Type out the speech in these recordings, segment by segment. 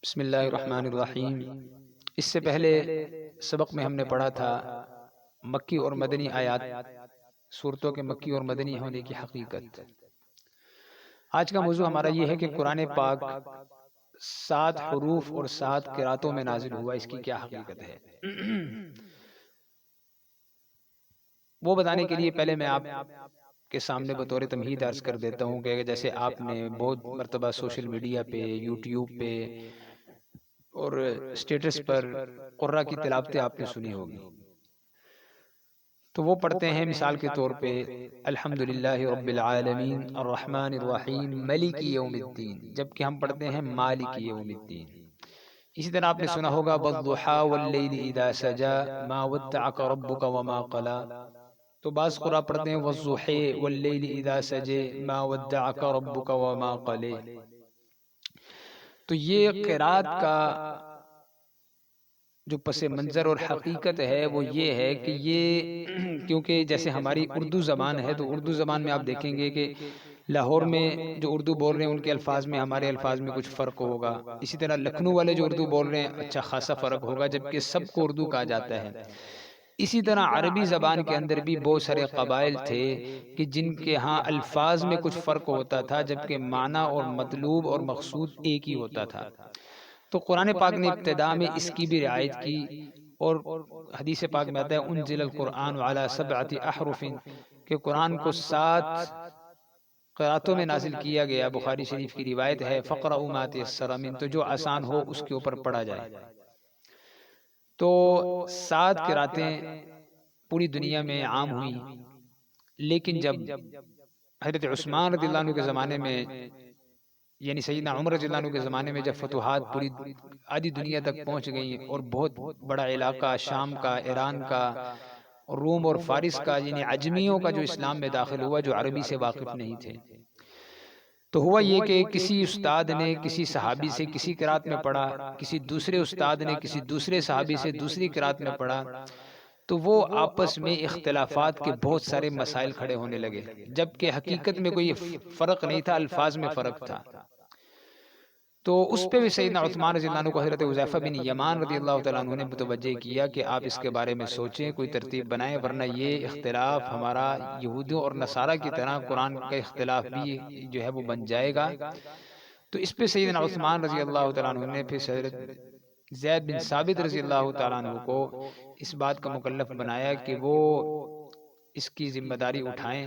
بسم اللہ الرحمن الرحیم۔ اس سے پہلے سبق میں ہم نے پڑھا تھا مکی اور مدنی آیات، صورتوں کے مکی اور مدنی ہونے کی حقیقت۔ آج کا موضوع ہمارا یہ ہے کہ قرآن پاک 7 حروف اور 7 قراتوں میں نازل ہوا، اس کی کیا حقیقت ہے۔ وہ بتانے کے لیے پہلے میں آپ کے سامنے بطور تمہید عرض کر دیتا ہوں کہ جیسے آپ نے بہت مرتبہ سوشل میڈیا پہ، یوٹیوب پہ اور اسٹیٹس پر قرآ کی تلاوتیں آپ نے سنی ہوگی، تو وہ پڑھتے ہیں مثال کے طور پہ الحمدللہ رب العالمین الرحمن الرحیم مالک یوم الدین، جبکہ ہم پڑھتے ہیں مالک یوم الدین۔ اسی طرح آپ نے سنا ہوگا والضحی واللیل اذا سجا ما ودعک ربک وما قلی، تو بعض قرآ پڑھتے ہیں والضحی واللیل اذا سجا ما ودعک ربک وما قلی۔ تو یہ قرات کا جو پس منظر اور حقیقت ہے وہ یہ ہے کہ یہ کیونکہ جیسے ہماری اردو زبان ہے تو اردو زبان میں آپ دیکھیں گے کہ لاہور میں جو اردو بول رہے ہیں ان کے الفاظ میں ہمارے الفاظ میں کچھ فرق ہوگا، اسی طرح لکھنؤ والے جو اردو بول رہے ہیں اچھا خاصا فرق ہوگا، جبکہ سب کو اردو کہا جاتا ہے۔ اسی طرح عربی زبان کے اندر بھی بہت سارے قبائل تھے کہ جن کے ہاں الفاظ میں کچھ فرق ہوتا تھا، جبکہ معنی اور مطلوب اور مقصود ایک ہی ہوتا تھا۔ تو قرآن پاک نے ابتدا میں اس کی بھی رعایت کی، اور حدیث پاک میں آتا ہے انزل القرآن علی 7 احرف، کہ قرآن کو 7 قراتوں میں نازل کیا گیا۔ بخاری شریف کی روایت ہے فقرؤوا ما تیسر منہ، تو جو آسان ہو اس کے اوپر پڑھا جائے۔ تو 7 قراتیں پوری دنیا میں عام ہوئی، لیکن جب حضرت عثمان رضی اللہ عنہ کے زمانے میں، یعنی سیدنا عمر رضی اللہ عنہ کے زمانے میں جب فتوحات پوری آدھی دنیا تک پہنچ گئیں اور بہت بڑا علاقہ شام کا، ایران کا، روم اور فارس کا، یعنی عجمیوں کا جو اسلام میں داخل ہوا، جو عربی سے واقف نہیں تھے، تو ہوا یہ کہ کسی استاد نے کسی صحابی سے کسی قرات میں پڑھا، کسی دوسرے استاد نے کسی دوسرے صحابی سے دوسری قرات میں پڑھا، تو وہ آپس میں اختلافات کے بہت سارے مسائل کھڑے ہونے لگے، جبکہ حقیقت میں کوئی فرق نہیں تھا، الفاظ میں فرق تھا۔ تو اس پہ بھی سیدنا عثمان رضی اللہ عنہ کو حضرت حذیفہ بن یمان رضی اللہ تعالیٰ عنہ نے متوجہ کیا کہ آپ اس کے بارے میں سوچیں، کوئی ترتیب بنائیں، ورنہ یہ اختلاف ہمارا یہودیوں اور نصارہ کی طرح قرآن کا اختلاف بھی جو ہے وہ بن جائے گا۔ تو اس پہ سیدنا عثمان رضی اللہ تعالیٰ عنہ نے پھر حضرت زید بن ثابت رضی اللہ تعالیٰ عنہ کو اس بات کا مکلف بنایا کہ وہ اس کی ذمہ داری اٹھائیں۔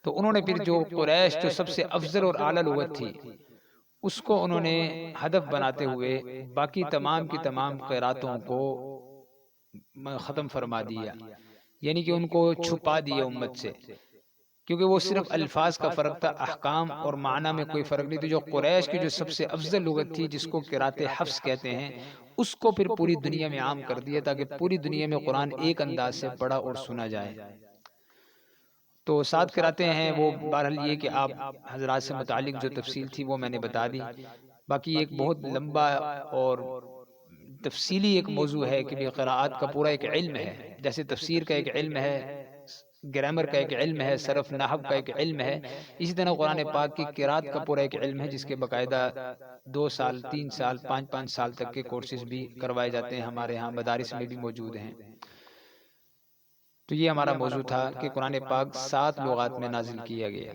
تو انہوں نے پھر جو قریش جو سب سے افضل اور اعلیٰ لغت تھی، اس کو انہوں نے ہدف بناتے ہوئے باقی تمام کی تمام قراتوں کو ختم فرما دیا، یعنی کہ ان کو چھپا دیا امت سے، کیونکہ وہ صرف الفاظ کا فرق تھا، احکام اور معنی میں کوئی فرق نہیں تھی۔ جو قریش کی جو سب سے افضل لغت تھی جس کو قرات حفظ کہتے ہیں، اس کو پھر پوری دنیا میں عام کر دیا تاکہ پوری دنیا میں قرآن ایک انداز سے پڑھا اور سنا جائے۔ تو 7 قراتیں ہیں، وہ بہرحال یہ کہ آپ حضرات سے متعلق جو تفصیل تھی وہ میں نے بتا دی۔ باقی ایک بہت لمبا اور تفصیلی ایک موضوع ہے کہ قراءات کا پورا ایک علم ہے، جیسے تفسیر کا ایک علم ہے، گرامر کا ایک علم ہے، صرف نحو کا ایک علم ہے، اسی طرح قرآن پاک کی قراءت کا پورا ایک علم ہے جس کے باقاعدہ 2 سال، 3 سال، 5 سال تک کے کورسز بھی کروائے جاتے ہیں، ہمارے ہاں مدارس میں بھی موجود ہیں۔ تو یہ ہمارا موضوع تھا کہ قرآن پاک 7 لغات میں نازل کیا گیا۔